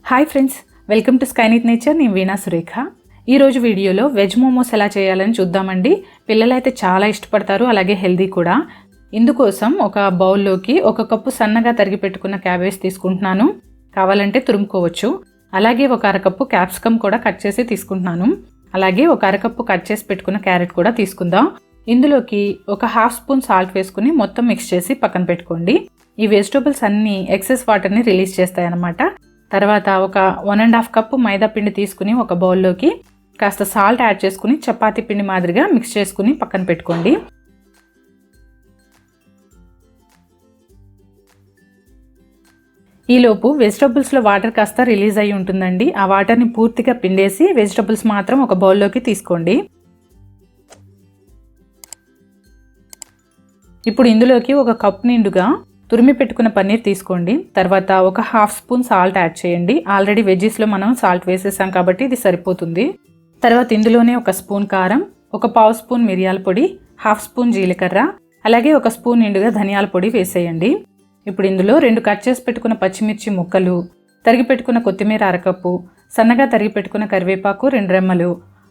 Hi friends, welcome to Skyneeth nature. నేను వీణా సురేఖ. ఈరోజు వీడియోలో వెజ్ మోమోస్ ఎలా చేయాలని చూద్దామండి. పిల్లలైతే చాలా ఇష్టపడతారు, అలాగే హెల్దీ కూడా. ఇందుకోసం ఒక బౌల్లోకి 1 కప్పు సన్నగా తరిగి పెట్టుకున్న క్యాబేజ్ తీసుకుంటున్నాను. కావాలంటే తురుముకోవచ్చు. అలాగే 1 అరకప్పు క్యాప్సికమ్ కూడా కట్ చేసి తీసుకుంటున్నాను. అలాగే 1 అరకప్పు కట్ చేసి పెట్టుకున్న క్యారెట్ కూడా తీసుకుందాం. ఇందులోకి 1/2 స్పూన్ సాల్ట్ వేసుకుని మొత్తం మిక్స్ చేసి పక్కన పెట్టుకోండి. ఈ వెజిటబుల్స్ అన్నీ ఎక్సెస్ వాటర్ని రిలీజ్ చేస్తాయి అన్నమాట. తర్వాత ఒక 1.5 కప్పు మైదా పిండి తీసుకుని ఒక బౌల్లోకి కాస్త సాల్ట్ యాడ్ చేసుకుని చపాతీ పిండి మాదిరిగా మిక్స్ చేసుకుని పక్కన పెట్టుకోండి. ఈలోపు వెజిటబుల్స్లో వాటర్ కాస్త రిలీజ్ అయ్యి ఉంటుందండి. ఆ వాటర్ని పూర్తిగా పిండేసి వెజిటబుల్స్ మాత్రం ఒక బౌల్లోకి తీసుకోండి. ఇప్పుడు ఇందులోకి 1 కప్ నిండుగా తురిమి పెట్టుకున్న పన్నీర్ తీసుకోండి. తర్వాత 1/2 స్పూన్ సాల్ట్ యాడ్ చేయండి. ఆల్రెడీ వెజ్జీస్లో మనం సాల్ట్ వేసేసాం కాబట్టి ఇది సరిపోతుంది. తర్వాత ఇందులోనే 1 స్పూన్ కారం, 1/4 స్పూన్ మిరియాల పొడి, 1/2 స్పూన్ జీలకర్ర, అలాగే 1 స్పూన్ నిండుగా ధనియాల పొడి వేసేయండి. ఇప్పుడు ఇందులో 2 కట్ చేసి పెట్టుకున్న పచ్చిమిర్చి ముక్కలు, తరిగి పెట్టుకున్న కొత్తిమీర 1 కప్పు, సన్నగా తరిగి పెట్టుకున్న కరివేపాకు 2 రెమ్మలు,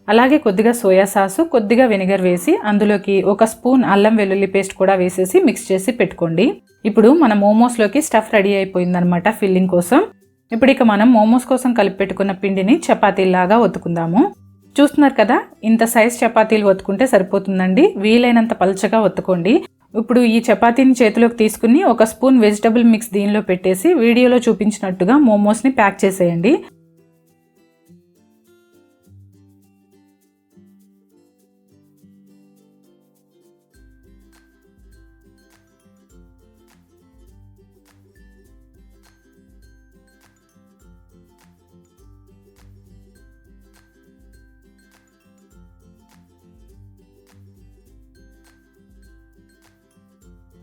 అలాగే కొద్దిగా సోయా సాసు, కొద్దిగా వెనిగర్ వేసి అందులోకి 1 స్పూన్ అల్లం వెల్లుల్లి పేస్ట్ కూడా వేసేసి మిక్స్ చేసి పెట్టుకోండి. ఇప్పుడు మన మోమోస్లోకి స్టఫ్ రెడీ అయిపోయిందనమాట ఫిల్లింగ్ కోసం. ఇప్పుడు ఇక మనం మోమోస్ కోసం కలిపి పెట్టుకున్న పిండిని చపాతీలాగా ఒత్తుకుందాము. చూస్తున్నారు కదా, ఇంత సైజ్ చపాతీలు ఒత్తుకుంటే సరిపోతుందండి. వీలైనంత పలచగా ఒత్తుకోండి. ఇప్పుడు ఈ చపాతీని చేతిలోకి తీసుకుని 1 స్పూన్ వెజిటబుల్ మిక్స్ దీనిలో పెట్టేసి వీడియోలో చూపించినట్టుగా మోమోస్ని ప్యాక్ చేసేయండి.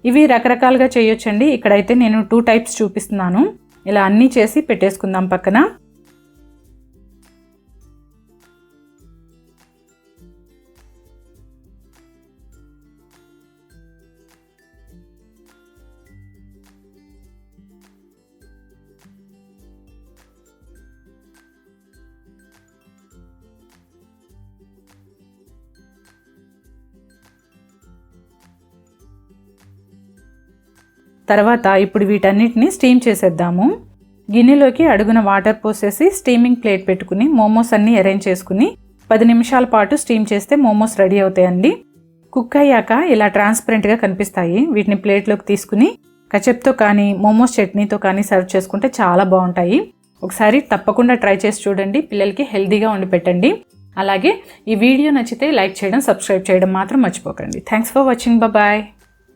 ఇవి రకరకాలుగా చేయొచ్చండి. ఇక్కడైతే నేను 2 టైప్స్ చూపిస్తున్నాను. ఇలా అన్నీ చేసి పెట్టేసుకుందాం పక్కన. తర్వాత ఇప్పుడు వీటన్నిటిని స్టీమ్ చేసేద్దాము. గిన్నెలోకి అడుగున వాటర్ పోసేసి స్టీమింగ్ ప్లేట్ పెట్టుకుని మోమోస్ అన్నీ అరేంజ్ చేసుకుని 10 నిమిషాల పాటు స్టీమ్ చేస్తే మోమోస్ రెడీ అవుతాయండి. కుక్ అయ్యాక ఇలా ట్రాన్స్పరెంట్గా కనిపిస్తాయి. వీటిని ప్లేట్లోకి తీసుకుని కచప్తో కానీ మోమోస్ చట్నీతో కానీ సర్వ్ చేసుకుంటే చాలా బాగుంటాయి. ఒకసారి తప్పకుండా ట్రై చేసి చూడండి. పిల్లలకి హెల్తీగా వండి పెట్టండి. అలాగే ఈ వీడియో నచ్చితే లైక్ చేయడం, సబ్స్క్రైబ్ చేయడం మాత్రం మర్చిపోకండి. Thanks for watching. బాయ్.